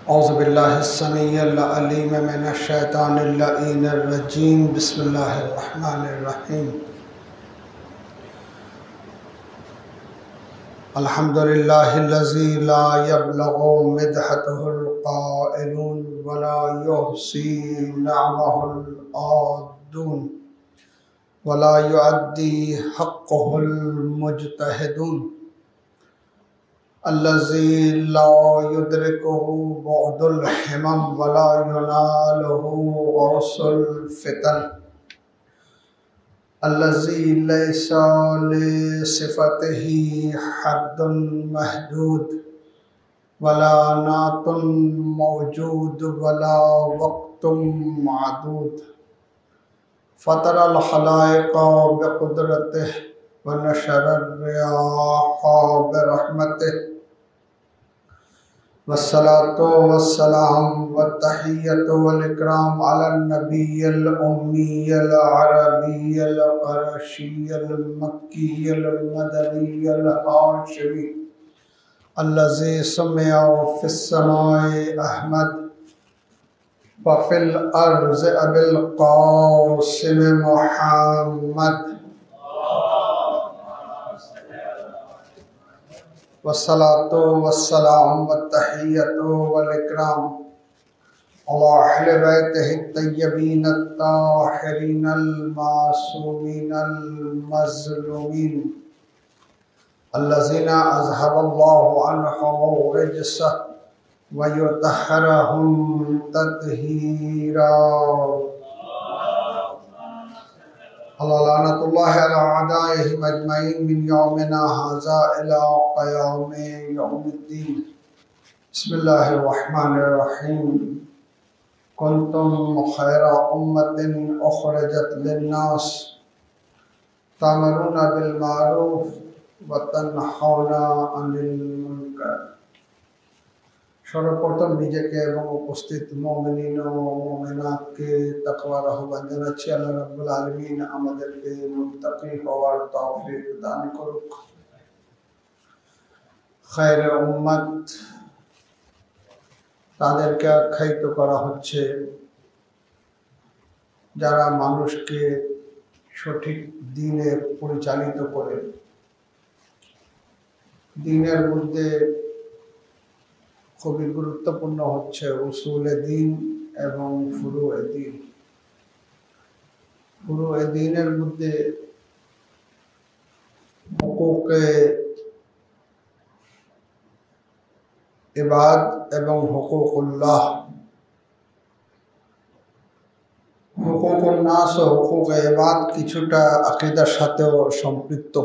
औज़ु बिल्लाहि अस्समीइल अलीम मिनश शैतानिर लईनिर रजीम बिस्मिल्लाहिर रहमानिर रहीम। अल्हम्दुलिल्लाहिल्लज़ी ला यब्लगु मिदहतहुल क़ाइलून वला युहसी नअमहुल आदून वला युअद्दी हक़्क़हुल मुज्तहिदून अल्लज़ी ला युद्रिकुहु बुअदुल हिमम वला युनालुहु गौसुल फितन अल्लज़ी लैसा लिसिफ़तिही हद्दुन महदूद वला नातुन मौजूद वला वक़्तुन मअदूद फ़तरल खलाइक़ बिक़ुदरतिही व नशरर रियाह बिरहमतिही वस्सलातु वस्सलाम वत्तहिय्यतु वल इकराम अला नबिय्यिल उम्मिय्यिल अरबिय्यिल क़ुरैशिय्यिल मक्किय्यिल मदनिय्यिल हाशिमी अल्लज़ी सुम्मिया फ़िस समाए अहमद व फ़िल अर्ज़ि अबिल क़ासिम मुहम्मद वस्सलातु वस्सलाम वत्तहिय्यतु वल इकराम अला अहले बैतिही तय्यबीन अत्ताहिरीन अल-मासूमीन अल-मज़लूमीन अल्लज़ीना अज़हबल्लाहु अन्हुमुर रिज्स व युतहहिरहुम तत्हीरा लानतुल्लाहि अला अअदाइहिम अजमईन मिन यौमिना हाज़ा इला क़यामि यौमिद्दीन। बिस्मिल्लाहिर रहमानिर रहीम। कुंतुम खैरा उम्मतिन उखरिजत लिन्नास तामरूना बिल मारूफ व तनहौना अनिल मुनकर। सर्वप्रथम নিজেকে এবং উপস্থিত মুমিনিন ও মুমিনাতকে তাকওয়ার আহ্বান জানাচ্ছি। আল্লাহ রাব্বুল আলামিন আমাদেরকে মুত্তাকি হওয়ার তৌফিক দান করুক। খায়রে উম্মত তাদেরকে আখ্যায়িত করা হচ্ছে যারা মানুষকে সঠিক দ্বীনে পরিচালিত করে। দ্বীনের মধ্যে খুবই গুরুত্বপূর্ণ হচ্ছে উসুলে দ্বীন এবং ফুরুয়ে দ্বীন। ফুরুয়ে দ্বীনের মধ্যে হুকুকে ইবাদ এবং হুকুকুল্লাহ, হুকুকুন নাস ও হুকুকে ইবাদ কিছুটা আকীদার সাথেও সম্পৃক্ত।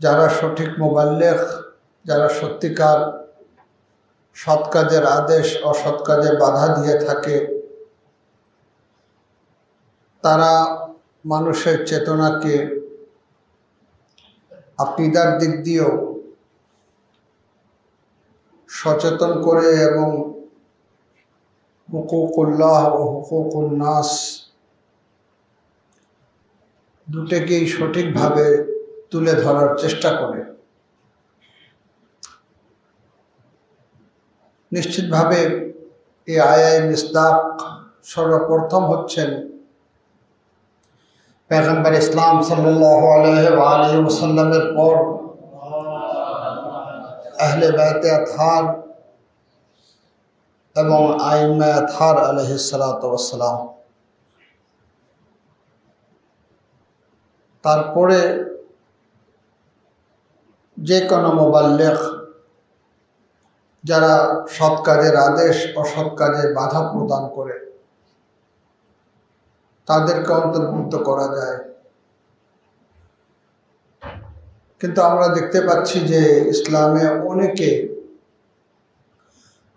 যারা সঠিক মুবাল্লিগ, যারা সত্যিকার সৎ কাজের আদেশ অসৎ কাজে বাধা দিয়ে থাকে, তারা মানুষের চেতনাকে আকীদার দিক দিয়েও সচেতন করে এবং হুকুকুল্লাহ ও হুকুকুন নাস দুটোকেই সঠিকভাবে তুলে ধরার চেষ্টা করে। নিশ্চিতভাবে এই আয়ায়ে মিসদাক সর্বপ্রথম হচ্ছেন পয়গম্বর ইসলাম সাল্লাল্লাহু আলাইহি ওয়া আলিহি ওয়াসাল্লামের পর আহলে বাইতে আতহার এবং আইম্মায়ে আতহার আলাইহিস সালাতু ওয়াস সালাম। তারপরে যে কোনো মুবাল্লিগ যারা সৎ কাজের আদেশ অসৎ কাজে বাধা প্রদান করে তাদেরকে অন্তর্ভুক্ত করা যায়। কিন্তু আমরা দেখতে পাচ্ছি যে ইসলামে অনেকে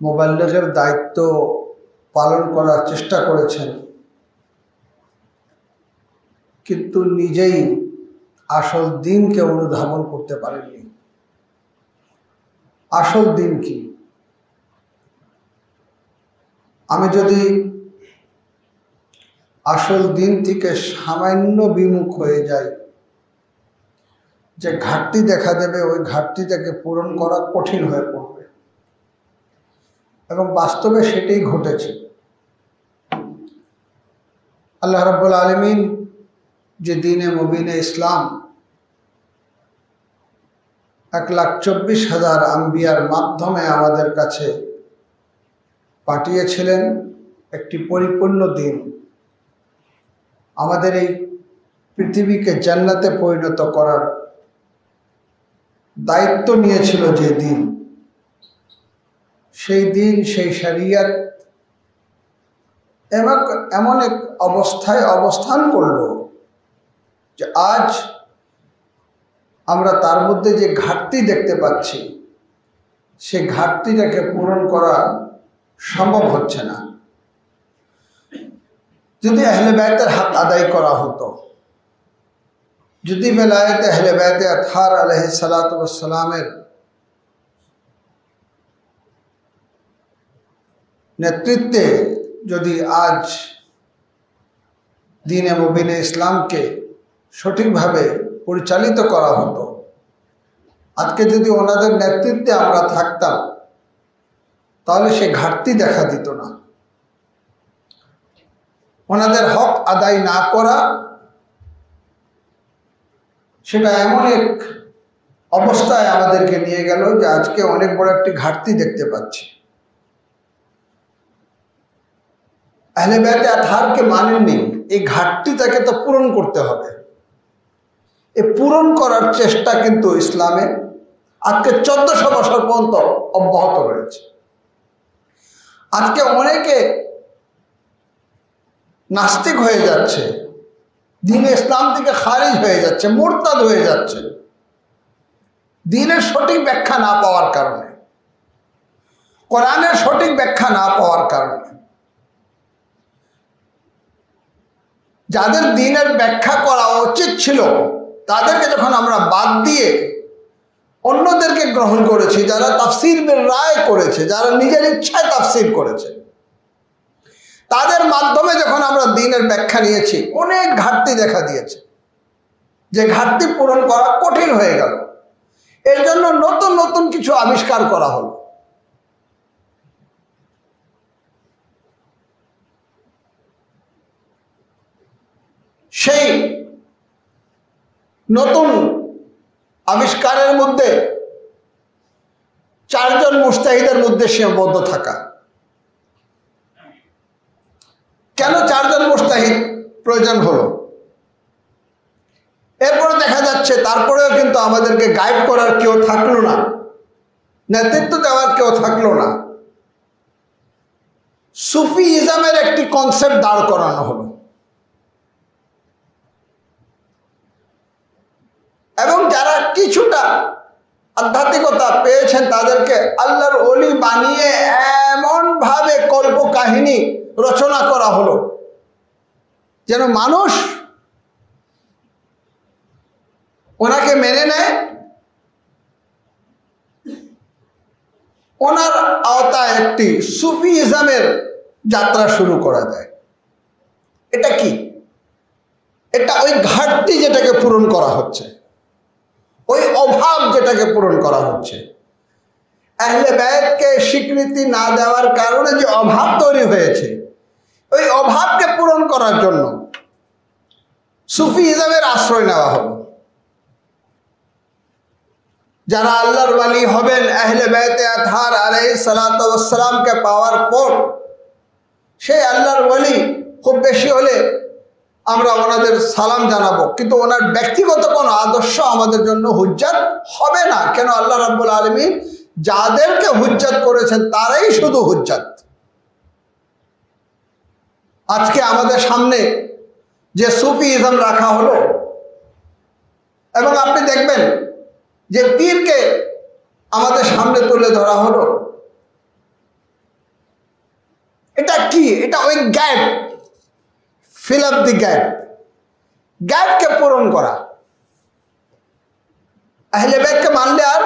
মুবাল্লিগের দায়িত্ব পালন করার চেষ্টা করেছেন, কিন্তু নিজেই আসল দ্বীনকে অনুধাবন করতে পারেননি। আসল দ্বীন কি? আমি যদি আসল দ্বীন থেকে সামান্য বিমুখ হয়ে যাই, যে ঘাটতি দেখা দেবে, ওই ঘাটতিটাকে পূরণ করা কঠিন হয়ে পড়বে, এবং বাস্তবে সেটাই ঘটেছে। আল্লাহ রাব্বুল আলামিন যে দ্বীনে মুবিনে ইসলাম 1,24,000 আম্বিয়ার মাধ্যমে আমাদের কাছে পাঠিয়েছিলেন, একটি পরিপূর্ণ দিন, আমাদের এই পৃথিবীকে জান্নাতে পরিণত করার দায়িত্ব নিয়েছিল যে দিন, সেই দিন, সেই শরিয়ত এমন এক অবস্থায় অবস্থান করল যে আজ আমরা তার মধ্যে যে ঘাটতি দেখতে পাচ্ছি, সে ঘাটতিটাকে পূরণ করা সম্ভব হচ্ছে না। যদি আহলে বাইতের হক আদায় করা হতো, যদি বেলায়েত আহলে বাইতে আতহার আলাইহিস সালাতু ওয়াস সালামের নেতৃত্বে যদি আজ দ্বীনে মুবিনে ইসলামকে সঠিকভাবে পরিচালিত করা হতো, আজকে যদি ওনাদের নেতৃত্বে আমরা থাকতাম, তাহলে সে ঘাটতি দেখা দিত না। ওনাদের হক আদায় না করা, সেটা এমন এক অবস্থায় আমাদেরকে নিয়ে গেল যে আজকে অনেক বড় একটি ঘাটতি দেখতে পাচ্ছি। আহলে বাইতে আতহারকে মানেননি, এই ঘাটতিটাকে তো পূরণ করতে হবে। এই পূরণ করার চেষ্টা কিন্তু ইসলামে আজকে 1400 বছর পর্যন্ত অব্যাহত রয়েছে। আজকে অনেকে নাস্তিক হয়ে যাচ্ছে, দ্বীনে ইসলাম থেকে খারিজ হয়ে যাচ্ছে, মুরতাদ হয়ে যাচ্ছে, দ্বীনের সঠিক ব্যাখ্যা না পাওয়ার কারণে, কোরআনের সঠিক ব্যাখ্যা না পাওয়ার কারণে। যাদের দ্বীনের ব্যাখ্যা করা উচিত ছিল, তাদেরকে যখন আমরা বাদ দিয়ে অন্যদেরকে গ্রহণ করেছি, যারা তাফসীর বিল রায় করেছে, যারা নিজের ইচ্ছায় তাফসীর করেছে, তাদের মাধ্যমে যখন আমরা দ্বীনের ব্যাখ্যা নিয়েছি, অনেক ঘাটতি দেখা দিয়েছে, যে ঘাটতি পূরণ করা কঠিন হয়ে গেল। এর জন্য নতুন নতুন কিছু আবিষ্কার করা হলো। সেই নতুন আবিষ্কারের মধ্যে 4 জন মুজতাহিদের মধ্যে সীমাবদ্ধ থাকা। কেন 4 জন মুজতাহিদ প্রয়োজন হলো? এরপরে দেখা যাচ্ছে তারপরেও কিন্তু আমাদেরকে গাইড করার কেউ থাকলো না, নেতৃত্ব দেওয়ার কেউ থাকলো না। সুফিইজমের একটি কনসেপ্ট দাঁড় করানো হলো, এবং যারা কিছুটা আধ্যাত্মিকতা পেয়েছেন তাদেরকে আল্লাহর ওলি বানিয়ে এমন ভাবে কল্প কাহিনী রচনা করা হলো যেন মানুষ ওনাকে মেনে নেয়, ওনার আওতায় একটি সুফিইজমের যাত্রা শুরু করা যায়। এটা কি? এটা ওই ঘাটতি যেটাকে পূরণ করা হচ্ছে, ওই অভাব যেটাকে পূরণ করা হচ্ছে। আহলে বাইতকে স্বীকৃতি না দেওয়ার কারণে যে অভাব তৈরি হয়েছে, ওই অভাবকে পূরণ করার জন্য সুফিইজমের আশ্রয় নেওয়া হলো। যারা আল্লাহর ওয়ালি হবেন, আহলে বাইতে আতহার আলাইহিস সালাতু ওয়াস সালামকে পাওয়ার পর, সেই আল্লাহর ওয়ালি খুব বেশি হলে আমরা ওনাদের সালাম জানাবো, কিন্তু ওনার ব্যক্তিগত কোনো আদর্শ আমাদের জন্য হুজ্জাত হবে না। কেন? আল্লাহ রাব্বুল আলামিন যাদেরকে হুজ্জাত করেছেন তারাই শুধু হুজ্জাত। আজকে আমাদের সামনে যে সুফিইজম রাখা হলো, এবং আপনি দেখবেন যে পীরকে আমাদের সামনে তুলে ধরা হলো, এটা কি? এটা ওই গ্যাপ, ফিল আপ দি গ্যাপ, গ্যাপকে পূরণ করা। আহলে বাইতকে মানলে আর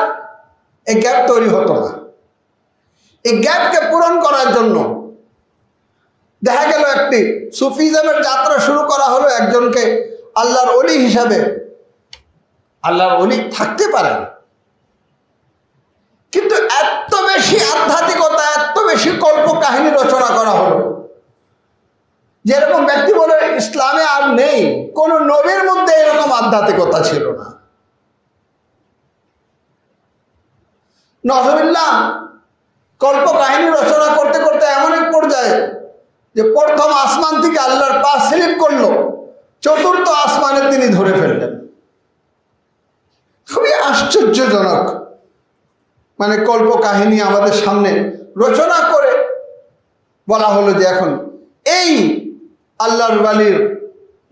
এই গ্যাপ তৈরি হতো না। এই গ্যাপকে পূরণ করার জন্য দেখা গেল একটি সুফিজমের যাত্রা শুরু করা হলো, একজনকে আল্লাহর ওলি হিসাবে আল্লাহর ওলি থাকতে পারেন, কিন্তু এত বেশি আধ্যাত্মিকতা, এত বেশি কল্প কাহিনী রচনা করা হলো, যেরকম ব্যক্তি বলে ইসলামে আর নেই, কোন নবীর মধ্যে এরকম আধ্যাত্মিকতা ছিল না। নজরুল্লাহ কল্প কাহিনী রচনা করতে করতে এমন এক পর্যায়ে যে প্রথম আসমান থেকে আল্লাহর পা স্লিপ করলো, চতুর্থ আসমানে তিনি ধরে ফেললেন। খুবই আশ্চর্যজনক মানে কল্প কাহিনী আমাদের সামনে রচনা করে বলা হলো যে এখন এই আল্লাহর ওয়ালির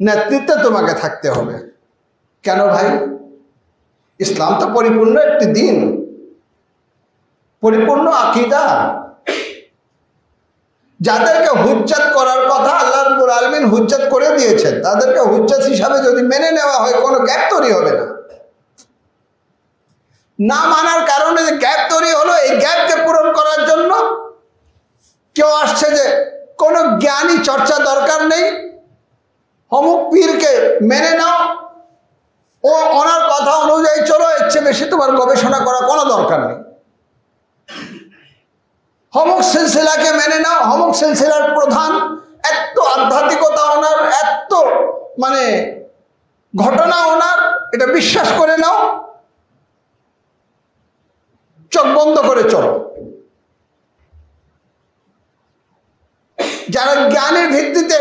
নেতৃত্বে তোমাকে থাকতে হবে। কেন ভাই? ইসলাম তো পরিপূর্ণ একটি দিন, পরিপূর্ণ আকীদা। যাদেরকে হুজ্জাত করার কথা আল্লাহ রাব্বুল আলামিন হুজ্জাত করে দিয়েছেন, তাদেরকে হুজ্জাত হিসাবে যদি মেনে নেওয়া হয় কোনো গ্যাপ তৈরি হবে না। না মানার কারণে যে গ্যাপ তৈরি হলো, এই গ্যাপকে পূরণ করার জন্য কেউ আসছে যে কোনো জ্ঞানী চর্চা দরকার নেই, অমুক পীরকে মেনে নাও, ও ওনার কথা অনুযায়ী চলো, এর চেয়ে বেশি তোমার গবেষণা করা কোনো দরকার নেই। অমুক সিলসিলাকে মেনে নাও, অমুক সিলসিলার প্রধান, এত আধ্যাত্মিকতা ওনার, এত মানে ঘটনা ওনার, এটা বিশ্বাস করে নাও, চোখ বন্ধ করে চলো। যারা জ্ঞানের ভিত্তিতে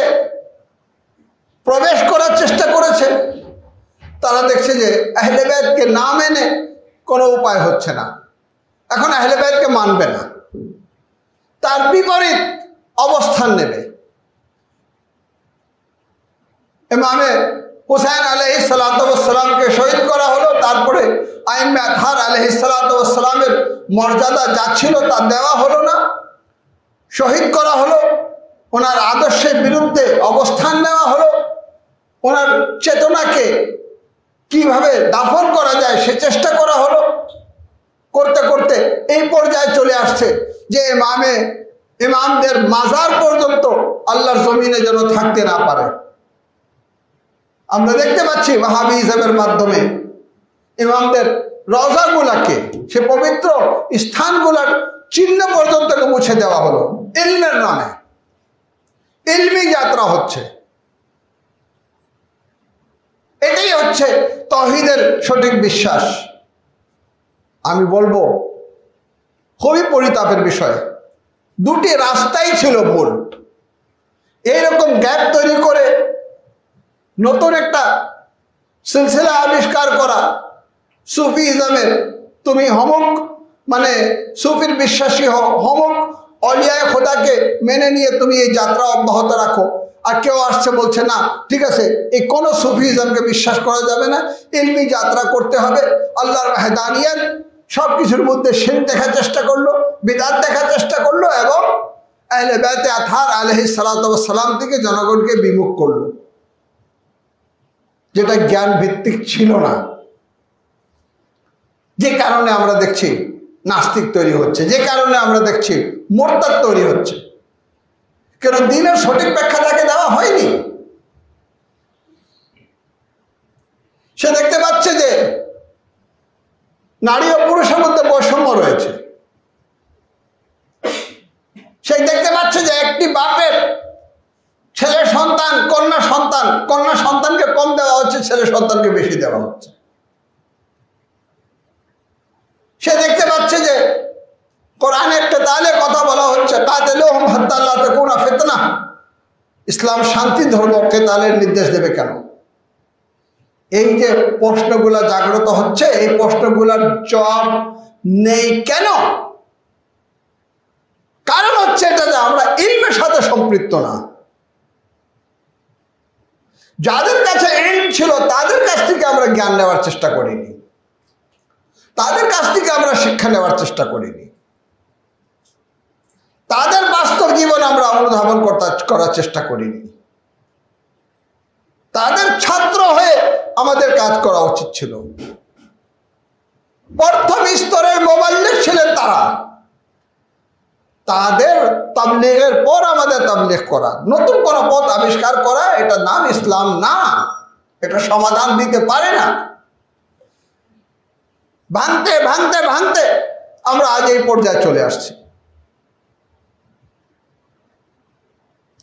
প্রবেশ করার চেষ্টা করেছে তারা দেখছে যে আহলে বাইতকে না মেনে কোনো উপায় হচ্ছে না, এখন আহলে বাইতকে মানবে না, তার বিপরীত অবস্থান নেবে। ইমামে হুসাইন আলাইহিস সালাতু ওয়াস সালামকে শহীদ করা হলো, তারপরে আইম্মে আতহার আলাইহিস সালাতু ওয়াস সালামের মর্যাদা যা ছিল তা দেওয়া হলো না, শহীদ করা হলো, ওনার আদর্শের বিরুদ্ধে অবস্থান নেওয়া হলো, ওনার চেতনাকে কিভাবে দাফন করা যায় সে চেষ্টা করা হলো। করতে করতে এই পর্যায়ে চলে আসছে যে ইমামদের মাজার পর্যন্ত আল্লাহর জমিনে যেন থাকতে না পারে। আমরা দেখতে পাচ্ছি ওয়াহাবিজমের মাধ্যমে ইমামদের রওজাগুলাকে, সে পবিত্র স্থানগুলার চিহ্ন পর্যন্ত মুছে দেওয়া হলো ইলমের নামে। ইলমি যাত্রা হচ্ছে, এটাই হচ্ছে তাওহীদের সঠিক বিশ্বাস। আমি বলবো খুবই পরিতাপের বিষয়, দুটি রাস্তাই ছিল ভুল। এইরকম গ্যাপ তৈরি করে নতুন একটা সিলসিলা আবিষ্কার করা, সুফিজমের, তুমি হমক মানে সুফির বিশ্বাসী হও, হমক অলিয়ায় খোদাকে মেনে নিয়ে তুমি এই যাত্রা অব্যাহত রাখো। আর কেউ আসছে বলছে না ঠিক আছে, এই কোনো সুফিজমকে বিশ্বাস করা যাবে না, ইলমি যাত্রা করতে হবে, আল্লাহর ওয়াহদানিয়ত সব কিছুর মধ্যে শিরক দেখার চেষ্টা করলো, বিদআত দেখার চেষ্টা করলো, এবং আহলে বাইতে আতহার আলাইহিস সালাতু ওয়াস সালাম থেকে জনগণকে বিমুখ করলো, যেটা জ্ঞান ভিত্তিক ছিল না। যে কারণে আমরা দেখছি নাস্তিক তৈরি হচ্ছে, যে কারণে আমরা দেখছি মুরতাদ তৈরি হচ্ছে। কেন? দ্বীনের সঠিক ব্যাখ্যা তাকে দেওয়া হয়নি। সে দেখতে পাচ্ছে যে নারী ও পুরুষের মধ্যে বৈষম্য রয়েছে, সে দেখতে পাচ্ছে যে একটি বাপের ছেলে সন্তান, কন্যা সন্তানকে কম দেওয়া হচ্ছে, ছেলে সন্তানকে বেশি দেওয়া হচ্ছে। সে দেখতে পাচ্ছে যে কোরআনে একটা তালে কথা বলা হচ্ছে, কাতিলুহুম হাত্তা লা তাকুনা ফিতনা। ইসলাম শান্তি ধর্ম, কেতালের নির্দেশ দেবে কেন? এই যে প্রশ্নগুলা জাগ্রত হচ্ছে, এই প্রশ্নগুলার জবাব নেই কেন? কারণ হচ্ছে এটা যে আমরা ইলমের সাথে সম্পৃক্ত না। যাদের কাছে ইলম ছিল তাদের কাছ থেকে আমরা জ্ঞান নেওয়ার চেষ্টা করিনি, তাদের কাছ থেকে আমরা শিক্ষা নেওয়ার চেষ্টা করিনি, তাদের বাস্তব জীবন আমরা অনুধাবন করার চেষ্টা করিনি। তাদের ছাত্র হয়ে আমাদের কাজ করা উচিত ছিল। প্রথম স্তরের মোবাল্লিগ ছিলেন তারা, তাদের তাবলীগের পর আমাদের তাবলীগ করা, নতুন কোন পথ আবিষ্কার করা, এটা নাম ইসলাম না, এটা সমাধান দিতে পারে না। ভাঙতে ভাঙতে ভাঙতে আমরা আজ এই পর্যায়ে চলে আসছি,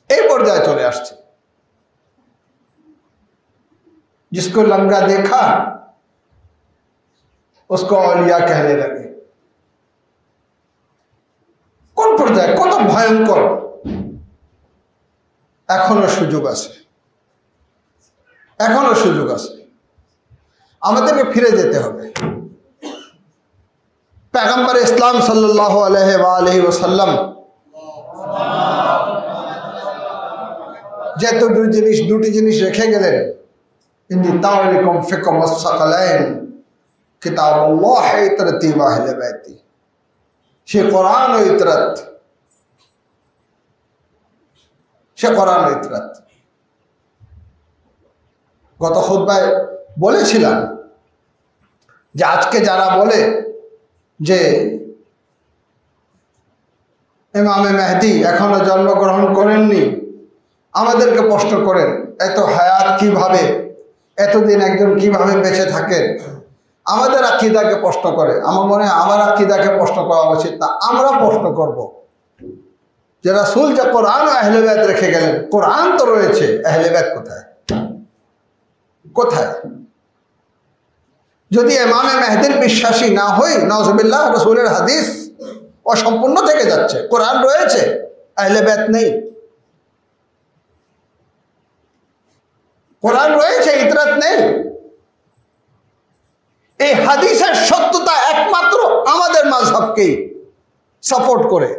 এই পর্যায়ে চলে আসছি। जिसको लंगा देखा उसको औलिया कहने लगे। কোন পর্যায়ে, কত ভয়ঙ্কর। এখনো সুযোগ আছে, এখনো সুযোগ আছে, আমাদেরকে ফিরে যেতে হবে। पैगंबर इस्लाम सल्लल्लाहु अलैहि वसल्लम যে দুটি জিনিস রেখে গেলেন, ইন্নী তারিকুম ফিকুম আসসাকালাইন কিতাবুল্লাহ ইতরাতি ওয়া আহলে বাইতি, সে কোরআন ও ইতরাত, সে কোরআন ও ইতরাত। গত খুতবায় বলেছিলাম যে আজকে যারা বলে যে ইমামে মেহদি এখনো জন্মগ্রহণ করেননি, আমাদেরকে প্রশ্ন করেন এত হায়াত কিভাবে, এতদিন একজন কিভাবে বেঁচে থাকেন, আমাদের আকীদাকে প্রশ্ন করে। আমার মনে হয় আমার আকীদাকে প্রশ্ন করা উচিত না, আমরা প্রশ্ন করব যে রাসূল যে কোরআন ও আহলে বাইত রেখে গেলেন, কোরআন তো রয়েছে, আহলে বাইত কোথায়? কোথায়? যদি ইমামে মেহদির বিশ্বাসী না হই, নাউজুবিল্লাহ, রাসূলের হাদিস অসম্পূর্ণ থেকে যাচ্ছে। কোরআন রয়েছে, আহলে বাইত নেই। কোরআন রয়েছে, ইতরাত নেই। এই হাদিসের সত্যতা একমাত্র আমাদের মাযহাবকেই সাপোর্ট করে,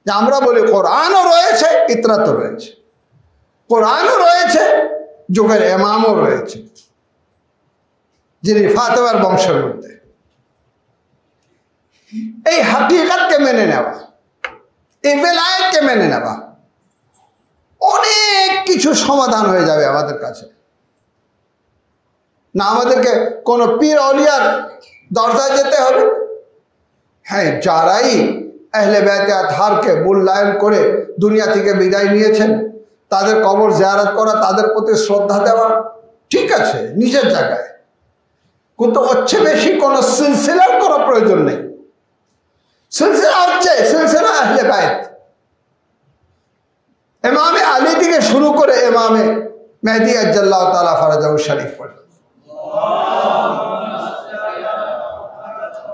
যে আমরা বলি কোরআনও রয়েছে, ইতরাতও রয়েছে, কোরআনও রয়েছে, যুগের ইমামও রয়েছে, যিনি ফাতেমার বংশের মধ্যে। এই হাকিকতকে মেনে নেওয়া, এই বেলায়েতকে মেনে নেওয়া, অনেক কিছু সমাধান হয়ে যাবে আমাদের কাছে। না আমাদেরকে কোনো পীর আউলিয়ার দরজায় যেতে হবে। হ্যাঁ, যারাই আহলে বাইতে আতহারকে মূল্যায়ন করে দুনিয়া থেকে বিদায় নিয়েছেন, তাদের কবর জিয়ারত করা, তাদের প্রতি শ্রদ্ধা দেওয়া ঠিক আছে নিজের জায়গায়, কিন্তু হচ্ছে বেশি কোনো সিলসিলার কোনো প্রয়োজন নেই। সিলসিলা হচ্ছে সিলসিলা আহলে বাইত, ইমামে আলী থেকে শুরু করে ইমামে মেহদি আজ্জাল্লাহু তাআলা ফরজাহু শরীফ পর্যন্ত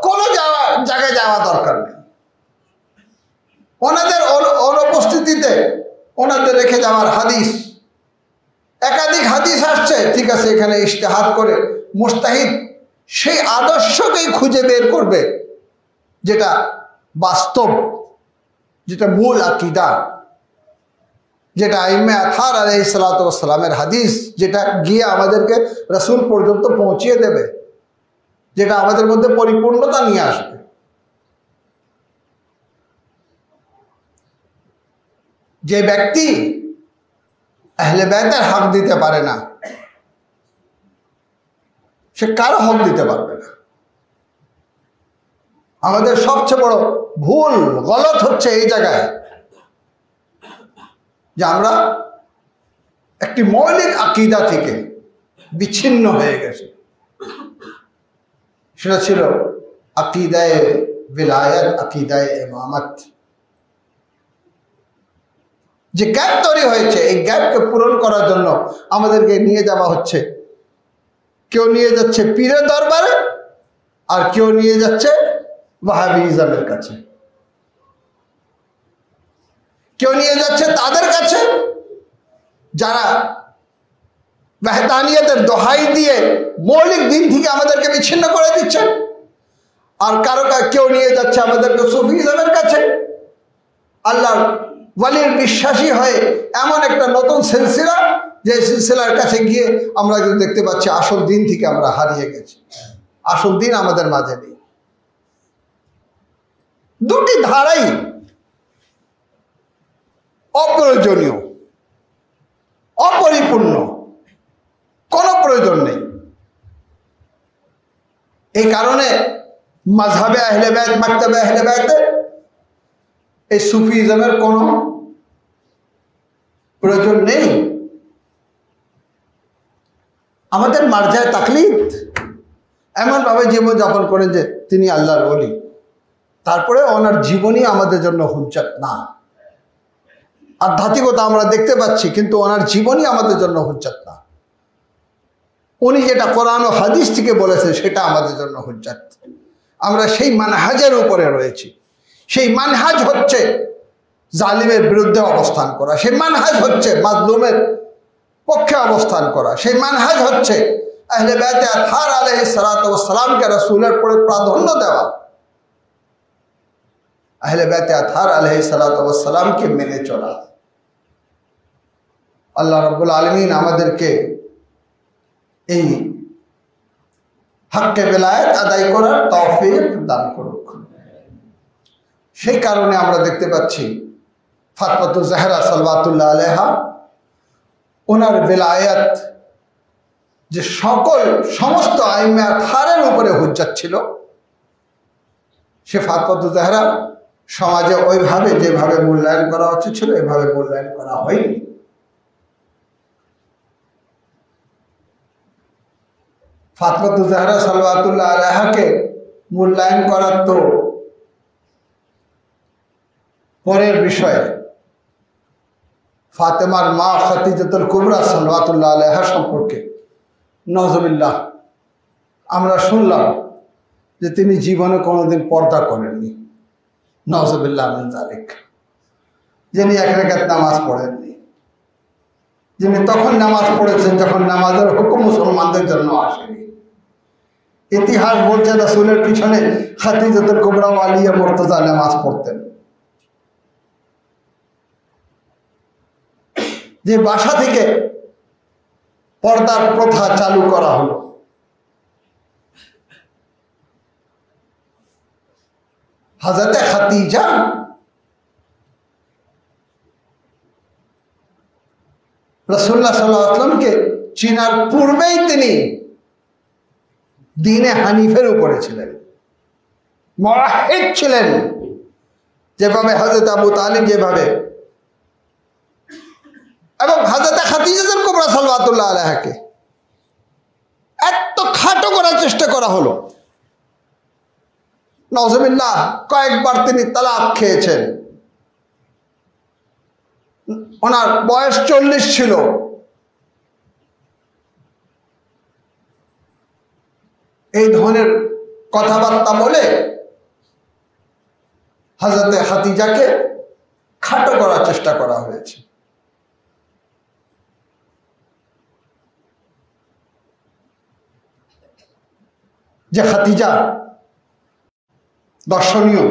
কোনো জায়গায় যাওয়া দরকার নেই। ওনাদের অনুপস্থিতিতে ওনাদের রেখে যাওয়ার হাদিস, একাধিক হাদিস আসছে, ঠিক আছে, এখানে ইজতিহাদ করে মুজতাহিদ সেই আদর্শকেই খুঁজে বের করবে যেটা বাস্তব, যেটা মূল আকীদা, যেটা আইম্মে আতহার আলাইহিস সালাতু ওয়াস সালামের হাদিস, যেটা গিয়ে আমাদেরকে রাসূল পর্যন্ত পৌঁছিয়ে দেবে, যেটা আমাদের মধ্যে পরিপূর্ণতা নিয়ে আসবে। যে ব্যক্তি আহলে বাইতের হক দিতে পারে না, সে কারো হক দিতে পারবে না। আমাদের সবচেয়ে বড় ভুল গলত হচ্ছে এই জায়গায় যে আমরা একটি মৌলিক আকীদা থেকে বিচ্ছিন্ন হয়ে গেছি। সেটা ছিল আকীদায়ে বিলায়াত, আকীদায়ে ইমামত। যে গ্যাপ তৈরি হয়েছে, এই গ্যাপকে পূরণ করার জন্য আমাদেরকে নিয়ে যাওয়া হচ্ছে, কেউ নিয়ে যাচ্ছে পীরের দরবারে, আর কেউ নিয়ে যাচ্ছে ওয়াহাবিজমের কাছে, কেউ নিয়ে যাচ্ছে তাদের কাছে যারা ওয়াহদানিয়তের দোহাই দিয়ে মৌলিক দিন থেকে আমাদেরকে বিচ্ছিন্ন করে দিচ্ছেন, আর কেউ নিয়ে যাচ্ছে আমাদেরকে সুফিজমের কাছে। আল্লাহর ওয়ালির বিশ্বাসী হয়ে এমন একটা নতুন সিলসিলা, যে সিলসিলার কাছে গিয়ে আমরা কিন্তু দেখতে পাচ্ছি আসল দিন থেকে আমরা হারিয়ে গেছি, আসল দিন আমাদের মাঝে নেই। দুটি ধারাই অপ্রয়োজনীয়, অপরিপূর্ণ, কোনো প্রয়োজন নেই। এই কারণে মাযহাবে আহলে বাইত, মাকতাবে আহলে বাইতে এই সুফিজমের কোনো প্রয়োজন নেই। আমাদের মারজায়ে তাকলিদ এমনভাবে জীবনযাপন করেন যে তিনি আল্লাহর ওলি, তারপরে ওনার জীবনী আমাদের জন্য হুজ্জত না। আধ্যাত্মিকতা আমরা দেখতে পাচ্ছি, কিন্তু ওনার জীবনী আমাদের জন্য হুজ্জত না। উনি যেটা কোরআন ও হাদিস থেকে বলেছেন সেটা আমাদের জন্য হুজ্জত। আমরা সেই মানহাজের উপরে রয়েছি। সেই মানহাজ হচ্ছে জালিমের বিরুদ্ধে অবস্থান করা, সেই মানহাজ হচ্ছে মাজলুমের পক্ষে অবস্থান করা, সেই মানহাজ হচ্ছে আহলে বাইতে আতহার আলাইহিস সালাতু ওয়াস সালামকে রাসূলের পরে প্রাধান্য দেওয়া, আহলে বাইতে আতহার আলাইহিস সালাতু ওয়াস সালামকে মেনে চলা। আল্লাহ রাব্বুল আলামিন আমাদেরকে এই হক্কে বেলায়েত আদায় করার তৌফিক দান করুক। সেই কারণে আমরা দেখতে পাচ্ছি ফাতেমাতুজ জাহরা সালাওয়াতুল্লাহ আলাইহা, ওনার বেলায়েত যে সমস্ত আইম্মে আতহারের উপরে হুজ্জত ছিল, সে ফাতেমাতুজ জাহরা সমাজে ওইভাবে যেভাবে মূল্যায়ন করা উচিত ছিল এভাবে মূল্যায়ন করা হয়নি। ফাতেমাতুজ জাহরা সালাওয়াতুল্লাহ আলাইহাকে মূল্যায়ন করার তো পরের বিষয়। ফাতেমার মা খাদিজাতুল কুবরা সালাওয়াতুল্লাহ আলাইহা সম্পর্কে নওজুবিল্লাহ আমরা শুনলাম যে তিনি জীবনে কোনোদিন পর্দা করেননি, নওজুবিল্লাহ মিন যালিক। যিনি এক রাকাত নামাজ পড়েননি, যিনি তখন নামাজ পড়েছেন যখন নামাজের হুকুম মুসলমানদের জন্য আসেনি। ইতিহাস বলছে রাসূলের পিছনে খাদিজাতুল কুবরা ও আলিয়া মুর্তজা নামাজ পড়তেন। যে বাসা থেকে পর্দার প্রথা চালু করা হলো, হযরতে খাদিজা রাসূলুল্লাহ সাল্লাল্লাহু আলাইহি ওয়াসাল্লামকে চিনার পূর্বেই তিনি দ্বীনে হানিফের উপরে ছিলেন, মুওয়াহহিদ ছিলেন। যেভাবে হযরত আবু তালিব, যেভাবে এবং হযরত খাদিজাতুল কুবরা সালাওয়াতুল্লাহ আলাইহাকে এত খাটো করার চেষ্টা করা হলো। নাউজুবিল্লাহ কয়েকবার তিনি তালাক খেয়েছেন। ওনার বয়স 40 ছিল। এই ধরনের কথাবার্তা বলে হযরতে খাদিজাকে খাটো করার চেষ্টা করা হয়েছে। যে খাদিজা দর্শনীয়,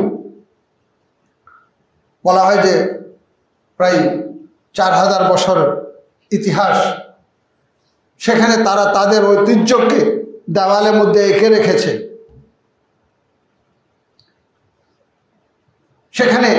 বলা হয় যে প্রায় 4000 বছর ইতিহাস, সেখানে তারা তাদের ঐতিহ্যকে দেওয়ালের মধ্যে এঁকে রেখেছে। সেখানে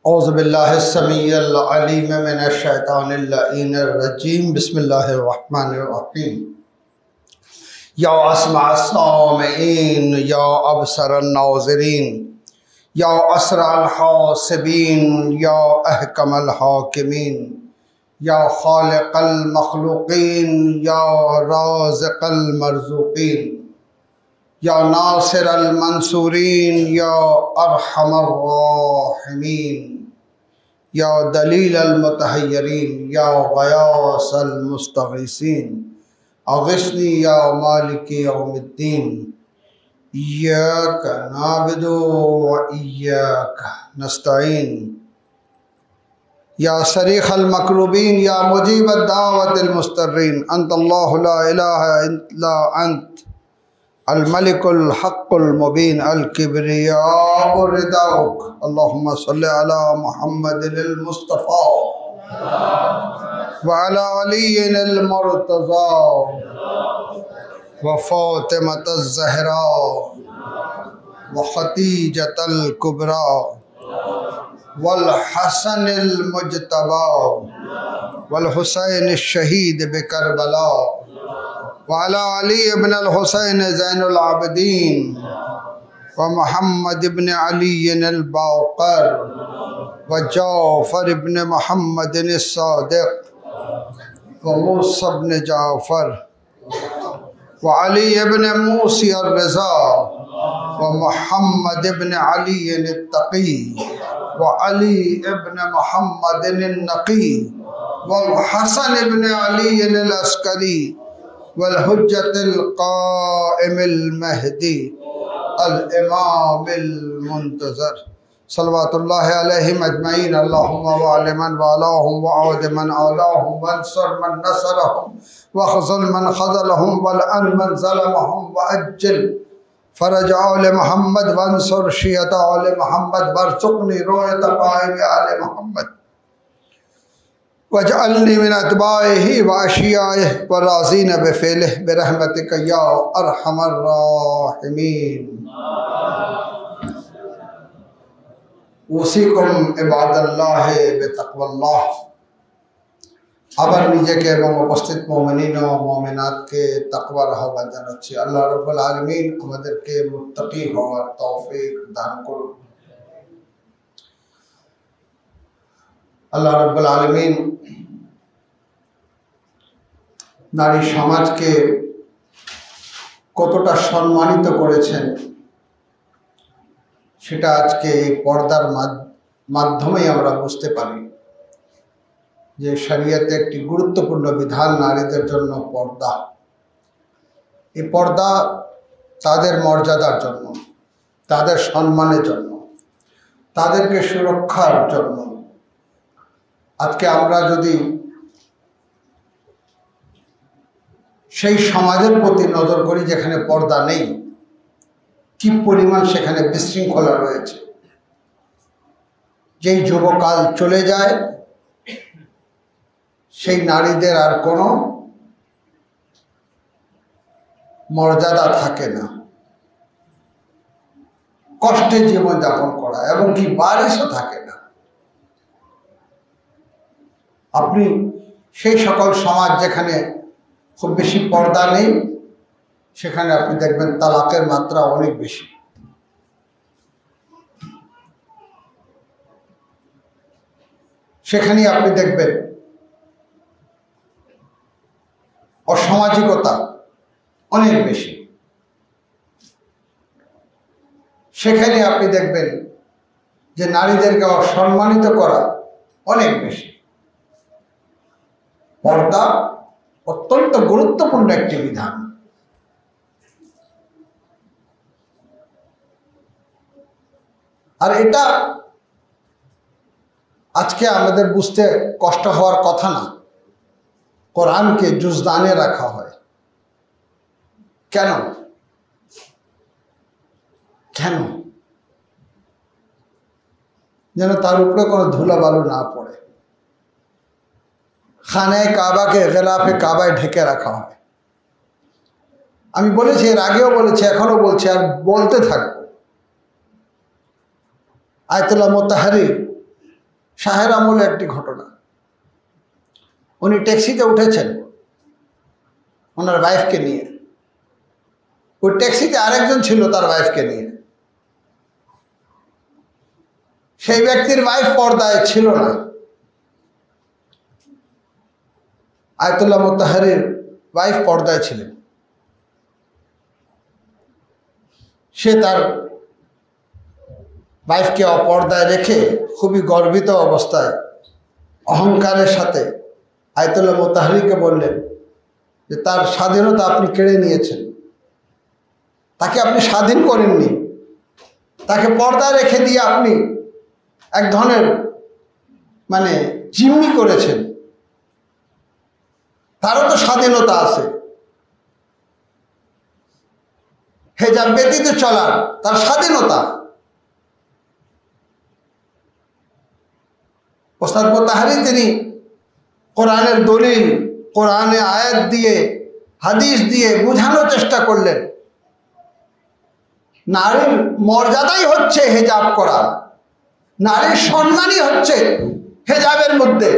أعوذ بالله السميع العليم من الشيطان اللعين الرجيم بسم الله الرحمن الرحيم يا أسمع السامعين يا أبصر الناظرين يا أسرع الحاسبين يا أحكم الحاكمين يا خالق المخلوقين يا رازق المرزوقين يا ناصر المنصورين يا أرحم الراحمين يا دليل المتحيرين يا غياث المستغيثين أغثني يا مالك يوم الدين إياك نعبد وإياك نستعين يا صريخ المكروبين يا مجيب الدعوة المضطرين أنت الله لا إله إلا أنت الملك الحق المبين الكبرياء رداؤك اللهم صل على محمد المصطفى وعلى علي المرتضى وفاطمة الزهراء وخديجة الكبرى والحسن المجتبى والحسين الشهيد بكربلاء وعلى علي بن الحسين زين العابدين ومحمد بن علي الباقر وجعفر بن محمد الصادق وموسى بن جعفر وعلي بن موسى الرضا ومحمد بن علي التقي وعلي بن محمد النقي والحسن بن علي العسكري والحجة القائم المهدي الإمام المنتظر صلوات الله عليهم أجمعين اللهم وعلى من والاهم وعود من عاداهم وانصر من نصرهم وخذل من خذلهم والأن من ظلمهم وأجل فرج آل محمد وانصر شيعة آل محمد وارزقني رؤية قائم آل محمد واجعلني من أتباعه وأشيائه والراضين بفعله برحمتك يا أرحم الراحمين উসিকুম ইবাদাল্লাহ বিতাকওয়াল্লাহ আবার নিজেকে এবং উপস্থিত মুমিনিন ও মুমিনাতকে তাকওয়ার আহ্বান জানাচ্ছি আল্লাহ রাব্বুল আলামিন আমাদেরকে মুত্তাকি হওয়ার তৌফিক দান করুন আল্লাহ রাব্বুল আলামিন নারী সমাজকে কতটা সম্মানিত করেছেন সেটা আজকে এই পর্দার মাধ্যমে আমরা বুঝতে পারি যে শরীয়তে একটি গুরুত্বপূর্ণ বিধান নারীদের জন্য পর্দা এই পর্দা তাদের মর্যাদার জন্য তাদের সম্মানের জন্য তাদেরকে সুরক্ষার জন্য আজকে আমরা যদি সেই সমাজের প্রতি নজর করি যেখানে পর্দা নেই কি পরিমাণ সেখানে বিশৃঙ্খলা রয়েছে যেই যুবকাল চলে যায় সেই নারীদের আর কোনো মর্যাদা থাকে না কষ্টে জীবন যাপন করা এবং কি বারিশও থাকে না আপনি সেই সকল সমাজ যেখানে খুব বেশি পর্দা নেই সেখানে আপনি দেখবেন তালাকের মাত্রা অনেক বেশি সেখানে আপনি দেখবেন অসামাজিকতা অনেক বেশি সেখানে আপনি দেখবেন যে নারীদেরকে অসম্মানিত করা অনেক বেশি পর্দা অত্যন্ত গুরুত্বপূর্ণ একটি বিধান আর এটা আজকে আমাদের বুঝতে কষ্ট হওয়ার কথা না কোরআনকে জুজদানে রাখা হয় কেন কেন যেন তার উপরে কোনো ধুলাবালু না পড়ে খানায় কাবাকে গেলাফে কাবায় ঢেকে রাখা হয় আমি বলেছি এর আগেও বলেছি এখনো বলছি আর বলতে থাকবো আয়াতুল্লাহ মোতাহারি শাহের আমলে একটি ঘটনা উনি ট্যাক্সিতে উঠেছেন ওনার ওয়াইফকে নিয়ে ওই ট্যাক্সিতে আরেকজন ছিল তার ওয়াইফকে নিয়ে সেই ব্যক্তির ওয়াইফ পর্দায় ছিল না আয়াতুল্লাহ মোতাহারির ওয়াইফ পর্দায় ছিলেন সে তার ওয়াইফকে অপর্দায় রেখে খুবই গর্বিত অবস্থায় অহংকারের সাথে আয়াতুল্লাহ মোতাহারিকে বললেন যে তার স্বাধীনতা আপনি কেড়ে নিয়েছেন তাকে আপনি স্বাধীন করেননি তাকে পর্দায় রেখে দিয়ে আপনি এক ধরনের মানে জিম্মি করেছেন তারও তো স্বাধীনতা আছে হেজাব ব্যতীত চলার তার স্বাধীনতা। ওস্তাদ মোতাহারি তিনি কোরআনের দলিল, কোরআনে আয়াত দিয়ে, হাদিস দিয়ে বোঝানোর চেষ্টা করলেন নারীর মর্যাদাই হচ্ছে হেজাব করা, নারীর সম্মানই হচ্ছে হেজাবের মধ্যে।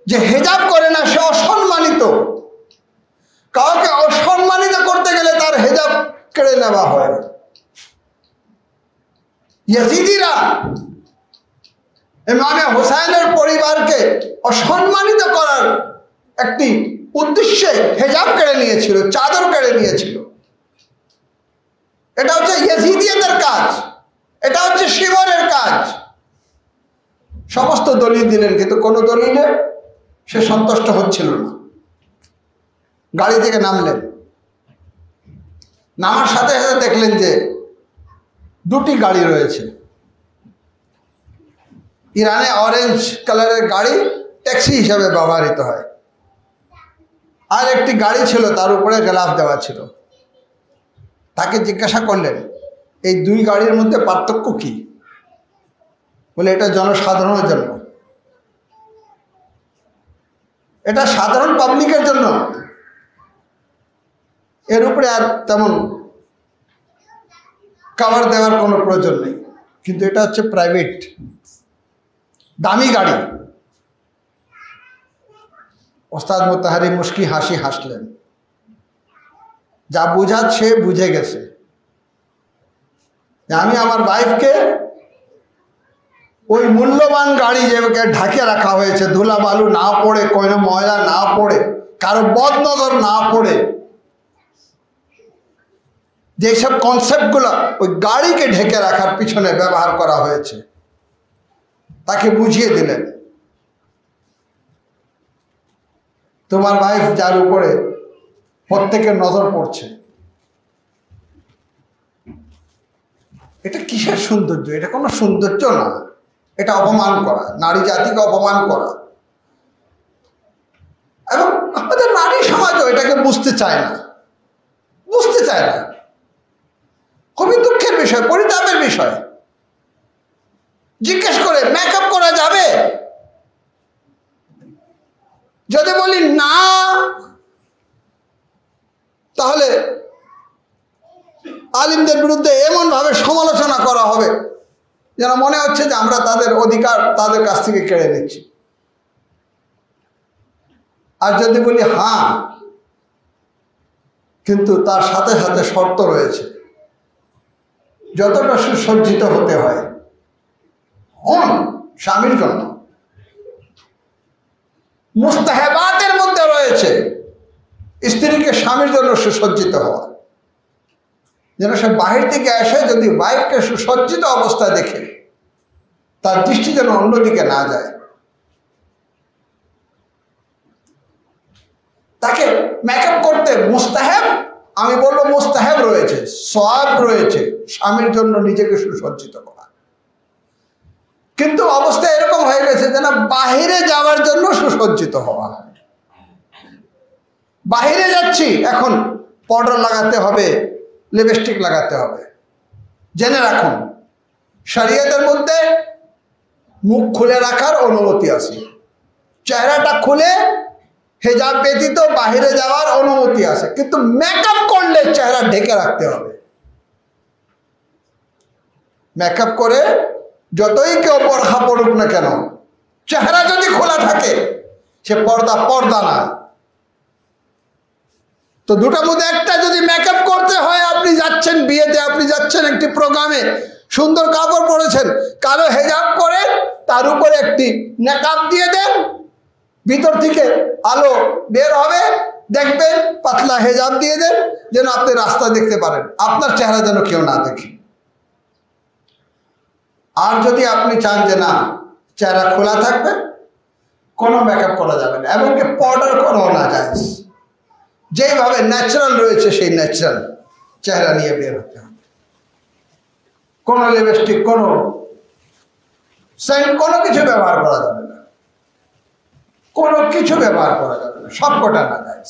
যে হেজাব করে না সে অসম্মানিত। কাউকে অসম্মানিত করতে গেলে তার হেজাব কেড়ে নেওয়া হয়। ইয়াজিদিরা ইমামে হুসাইনের পরিবারকে অসম্মানিত করার একটি উদ্দেশ্যে হেজাব কেড়ে নিয়েছিল, চাদর কেড়ে নিয়েছিল। এটা হচ্ছে ইয়াজিদিয়াদের কাজ, এটা হচ্ছে শিবরের কাজ। সমস্ত দলিল দিলেন, কিন্তু কোনো দলিলে সে সন্তুষ্ট হচ্ছিল না। গাড়ি থেকে নামলেন, নামার সাথে সাথে দেখলেন যে দুটি গাড়ি রয়েছে। ইরানে অরেঞ্জ কালারের গাড়ি ট্যাক্সি হিসাবে ব্যবহৃত হয়, আর একটি গাড়ি ছিল তার উপরে গ্লাস দেওয়া ছিল। তাকে জিজ্ঞাসা করলেন এই দুই গাড়ির মধ্যে পার্থক্য কি? বলে এটা জনসাধারণের জন্য, এটা সাধারণ পাবলিকের জন্য, এর উপরে আর তেমন কভার দেওয়ার কোনো প্রয়োজন নেই। কিন্তু এটা হচ্ছে প্রাইভেট দামি গাড়ি। ওস্তাদ মোতাহারি মুস্কি হাসি হাসলেন। যা বুঝার সে বুঝে গেছে যে আমি আমার ওয়াইফকে ওই মূল্যবান গাড়ি যেভাবে ঢাকে রাখা হয়েছে, ধুলা বালু না পড়ে, কোনো ময়লা না পড়ে, কারো বদনজর না পড়ে, যেসব কনসেপ্টগুলো ওই গাড়িকে ঢেকে রাখার পিছনে ব্যবহার করা হয়েছে তাকে বুঝিয়ে দিলেন। তোমার ওয়াইফ যার উপরে প্রত্যেকের নজর পড়ছে, এটা কিসের সৌন্দর্য? এটা কোনো সৌন্দর্য না, এটা অপমান করা, নারী জাতিকে অপমান করা। এবং আমাদের নারী সমাজও এটাকে বুঝতে চায় না, বুঝতে চায় না। খুবই দুঃখের বিষয়, পরিতাপের বিষয়। জিজ্ঞেস করে মেকআপ করা যাবে? যদি বলি না, তাহলে আলিমদের বিরুদ্ধে এমনভাবে সমালোচনা করা হবে যেন মনে হচ্ছে যে আমরা তাদের অধিকার তাদের কাছ থেকে কেড়ে নিচ্ছি। আর যদি বলি হ্যাঁ, কিন্তু তার সাথে সাথে শর্ত রয়েছে, যতটা সুসজ্জিত হতে হয় হন স্বামীর জন্য। মুস্তাহাবাতের মধ্যে রয়েছে স্ত্রীকে স্বামীর জন্য সুসজ্জিত হওয়া, যেন সে বাহির থেকে এসে যদি ওয়াইফকে সুসজ্জিত অবস্থায় দেখে তার দৃষ্টি যেন অন্যদিকে না যায়। তাকে মেকআপ করতে মুস্তাহাব, আমি বলবো মুস্তাহাব রয়েছে, সওয়াব রয়েছে স্বামীর জন্য নিজেকে সুসজ্জিত করা। কিন্তু অবস্থা এরকম হয়ে গেছে যেন বাহিরে যাওয়ার জন্য সুসজ্জিত হওয়া। বাহিরে যাচ্ছি, এখন পাউডার লাগাতে হবে, লিপস্টিক লাগাতে হবে। জেনে রাখুন, শরীয়তের মধ্যে মুখ খুলে রাখার অনুমতি আছে, চেহারাটা খুলে হেজাব ব্যতীত বাহিরে যাওয়ার অনুমতি আছে, কিন্তু মেকআপ করলে চেহারা ঢেকে রাখতে হবে। মেকআপ করে যতই কেউ পর্দা পড়ুক না কেন, চেহারা যদি খোলা থাকে সে পর্দা না। তো দুটার মধ্যে একটা যদি মেকআপ করতে হয়, আপনি যাচ্ছেন বিয়েতে, আপনি যাচ্ছেন একটি প্রোগ্রামে, সুন্দর কাপড় পরেছেন, কালো হেজাব করে তার উপরে একটি নেকাব দিয়ে দেন, ভিতর থেকে আলো বের হবে, দেখবেন পাতলা হেজাব দিয়ে দেন যেন আপনি রাস্তা দেখতে পারেন, আপনার চেহারা যেন কেউ না দেখে। আর যদি আপনি চান যে না চেহারা খোলা থাকবে, কোনো মেকআপ করা যাবে না, এমনকি পাউডার করাও না যায়, যেইভাবে ন্যাচারাল রয়েছে সেই ন্যাচারাল চেহারা নিয়ে বের হতে হবে। কোনো লিপস্টিক, কোনো সেন্ট, কোনো কিছু ব্যবহার করা যাবে না, কোনো কিছু ব্যবহার করা যাবে না, সব কটা না যায়।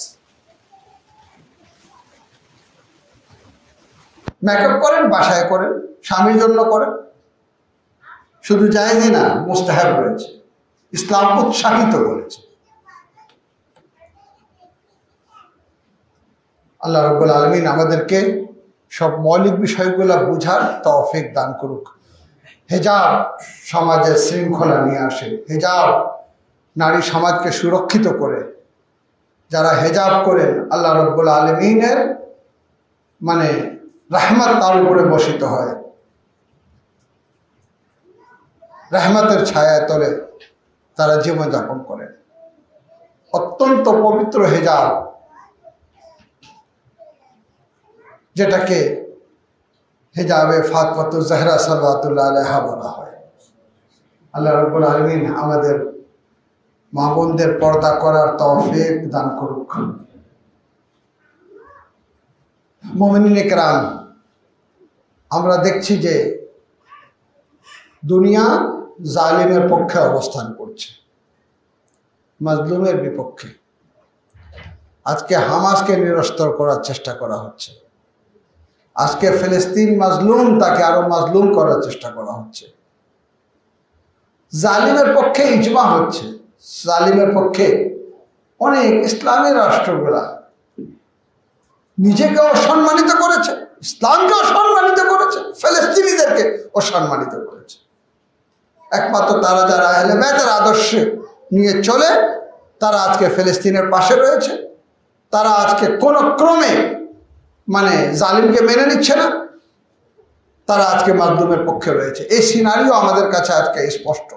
মেকআপ করেন, বাসায় করেন, স্বামীর জন্য করেন, শুধু জায়েজই না, মুস্তাহাব রয়েছে, ইসলাম উৎসাহিত করেছে। আল্লাহ রাব্বুল আলামিন আমাদেরকে সব মৌলিক বিষয়গুলো বুঝার তৌফিক দান করুক। হিজাব সমাজের শৃঙ্খলা নিয়ে আসে, হিজাব নারী সমাজকে সুরক্ষিত করে। যারা হিজাব করেন আল্লাহ রাব্বুল আলামিনের মানে রহমত তার উপরে বর্ষিত হয়, রহমতের ছায়ায় তলে তারা জীবনযাপন করেন। অত্যন্ত পবিত্র হিজাব, যেটাকে হিজাবে ফাতিমাতুজ জাহরা সাল্লাল্লাহু আলাইহা বলা হয়। আল্লাহ রাব্বুল আলামিন আমাদের মা বোনদের পর্দা করার তৌফিক দান করুক। মুমিনিনে কেরাম, আমরা দেখছি যে দুনিয়া জালিমের পক্ষে অবস্থান করছে, মাজলুমের বিপক্ষে। আজকে হামাসকে নিরস্ত্র করার চেষ্টা করা হচ্ছে, আজকে ফিলিস্তিন মাজলুম, তাকে আরো মাজলুম করার চেষ্টা করা হচ্ছে। জালিমের পক্ষে ইজমা হচ্ছে, জালিমের পক্ষে অনেক ইসলামী রাষ্ট্রগুলা নিজেকে অসম্মানিত করেছে, ইসলামকে অসম্মানিত করেছে, ফিলিস্তিনিদেরকে অসম্মানিত করেছে। একমাত্র তারা যারা আহলে বাইতের আদর্শ নিয়ে চলে, তারা আজকে ফিলিস্তিনের পাশে রয়েছে। তারা আজকে কোন ক্রমে মানে জালিমকে মেনে নিচ্ছে না, তারা আজকে মাজলুমের পক্ষে রয়েছে। এই সিনারিও আমাদের কাছে আজকে স্পষ্ট।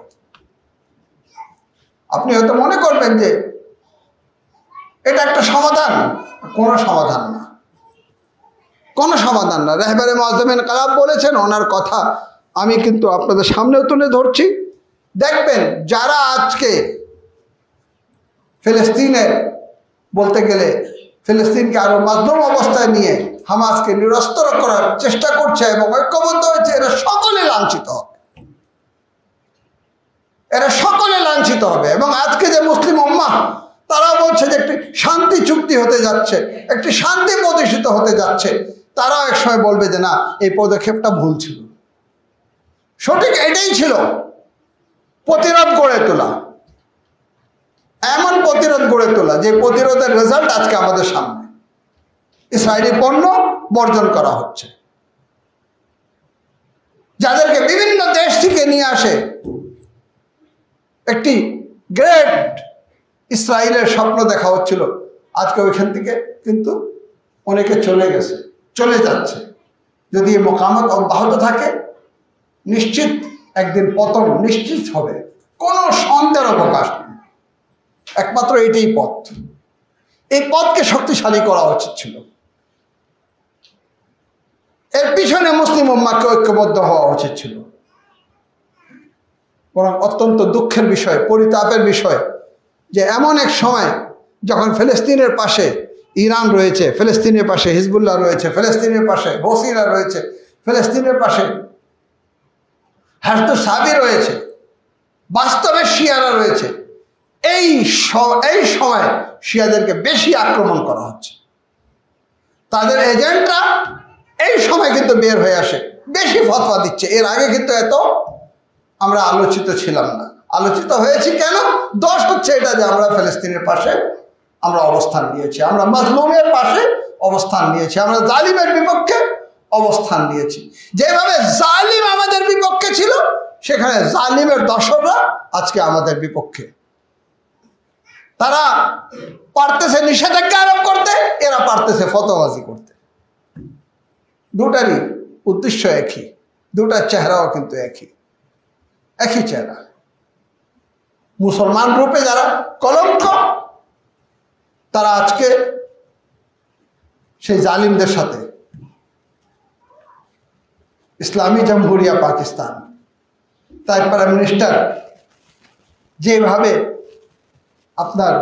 আপনি হয়তো মনে করবেন যে এটা একটা সমাধান, কোনো সমাধান না, কোনো সমাধান না। রাহবারে মুআজ্জম ইনকিলাব বলেছেন, ওনার কথা আমি কিন্তু আপনাদের সামনেও তুলে ধরছি। দেখবেন যারা আজকে ফিলিস্তিনে বলতে গেলে ফিলিস্তিনকে আরো মাজলুম অবস্থায় নিয়ে হামাসকে নিরস্ত্র করার চেষ্টা করছে এবং ঐক্যবদ্ধ হয়েছে, এরা সকলে লাঞ্ছিত হবে, এরা সকলে লাঞ্ছিত হবে। এবং আজকে যে মুসলিম উম্মাহ, তারা বলছে যে একটি শান্তি চুক্তি হতে যাচ্ছে, একটি শান্তি প্রতিষ্ঠিত হতে যাচ্ছে, তারাও এক সময় বলবে যে না, এই পদক্ষেপটা ভুল ছিল। সঠিক এটাই ছিল, প্রতিরোধ গড়ে তোলা, এমন প্রতিরোধ গড়ে তোলা যে প্রতিরোধের রেজাল্ট আজকে আমাদের সামনে। ইসরায়েলি পণ্য বর্জন করা হচ্ছে, যাদেরকে বিভিন্ন দেশ থেকে নিয়ে আসে। একটি গ্রেট ইসরায়েলের স্বপ্ন দেখা হচ্ছিল, আজকে ওইখান থেকে কিন্তু অনেকে চলে গেছে, চলে যাচ্ছে। যদি এই মোকামত অব্যাহত থাকে, নিশ্চিত একদিন পতন নিশ্চিত হবে, কোনো সন্দেহের অবকাশ নেই। একমাত্র এটাই পথ, এই পথকে শক্তিশালী করা উচিত ছিল। এর পিছনে মুসলিম উম্মাহকে ঐক্যবদ্ধ হওয়া উচিত ছিল। বরং অত্যন্ত দুঃখের বিষয়, পরিতাপের বিষয় যে এমন এক সময় যখন ফিলিস্তিনের পাশে ইরান রয়েছে, ফিলিস্তিনের পাশে হিজবুল্লাহ রয়েছে, ফিলিস্তিনের পাশে বসিরা রয়েছে, ফিলিস্তিনের পাশে হাসদু সাবি রয়েছে, বাস্তবে শিয়ারা রয়েছে, এই সময় শিয়াদেরকে বেশি আক্রমণ করা হচ্ছে। তাদের এজেন্টরা এই সময় কিন্তু বের হয়ে আসে, বেশি ফতোয়া দিচ্ছে। এর আগে কিন্তু এত আমরা আলোচিত ছিলাম না। আলোচিত হয়েছি কেন? দোষ হচ্ছে এটা যে আমরা ফিলিস্তিনের পাশে আমরা অবস্থান নিয়েছি, আমরা মাজলুমের পাশে অবস্থান নিয়েছি, আমরা জালিমের বিপক্ষে অবস্থান নিয়েছি। যেভাবে জালিম আমাদের বিপক্ষে ছিল, সেখানে জালিমের দর্শকরা আজকে আমাদের বিপক্ষে। তারা পারতেছে নিষেধাজ্ঞা আরোপ করতে, এরা পারতেছে ফতোয়াবাজি করতে। দুটারই উদ্দেশ্য একই, দুটার চেহারাও কিন্তু একই, একই চেহারা। মুসলমান রূপে যারা কলঙ্ক, তারা আজকে সেই জালিমদের সাথে ইসলামী জমহুরিয়া পাকিস্তান, তার প্রাইম মিনিস্টার যেভাবে আপনার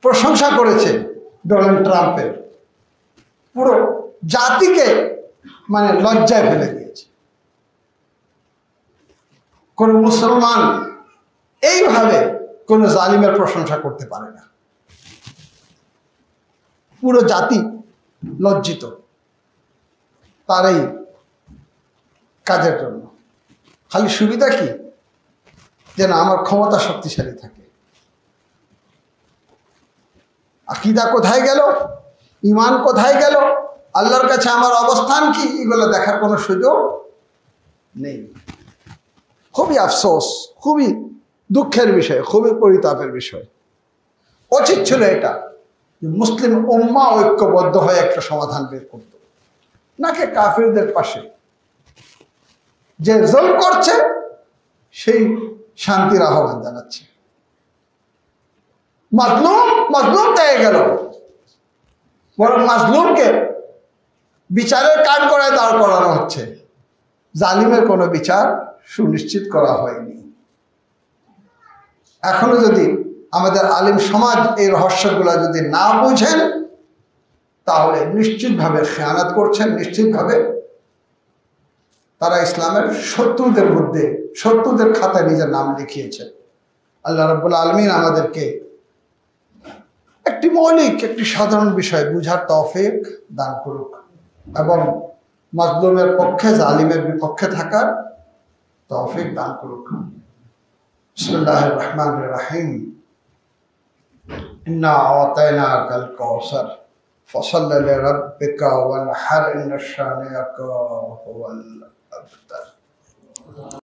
প্রশংসা করেছে ডোনাল্ড ট্রাম্পের, পুরো জাতিকে মানে লজ্জায় ফেলে দিয়েছে। কোন মুসলমান এইভাবে কোন জালিমের প্রশংসা করতে পারে না, পুরো জাতি লজ্জিত। তারই কাজের জন্য। খালি সুবিধা কি, যেন আমার ক্ষমতা শক্তিশালী থাকে। আকীদা কোথায় গেল, ঈমান কোথায় গেল, আল্লাহর কাছে আমার অবস্থান কি, এগুলো দেখার কোনো সুযোগ নেই। খুবই আফসোস, খুবই দুঃখের বিষয়, খুবই পরিতাপের বিষয়। উচিত ছিল এটা যে মুসলিম উম্মাহ ঐক্যবদ্ধ হয়ে একটা সমাধান বের করত, নাকি কাফিরদের পাশে যে জুলম করছে সেই শান্তির আহ্বান জানাচ্ছে। মাজলুম পেয়ে গেল, বরং মাজলুমকে বিচারের কাঠগড়ায় দাঁড় করানো হচ্ছে, জালিমের কোনো বিচার সুনিশ্চিত করা হয়নি। এখনো যদি আমাদের আলিম সমাজ এই রহস্যগুলো যদি না বুঝেন, তাহলে নিশ্চিতভাবে খেয়ানত করছেন, নিশ্চিতভাবে তারা ইসলামের শত্রুদের মধ্যে, শত্রুদের খাতায় নিজের নাম লিখিয়েছে। আল্লাহ রাব্বুল আলামিন আমাদেরকে একটি মৌলিক, একটি সাধারণ বিষয় বুঝার তৌফিক দান করুক এবং মাজলুমের পক্ষে, জালিমের বিপক্ষে থাকার তৌফিক দান করুক। বিসমিল্লাহির রহমানির রহিম। ইন্না আ'তাইনাকাল কাউসার ফসল্লি লিরাব্বিকা ওয়ানহার ইন্না শানিআকা হুয়াল আবতার।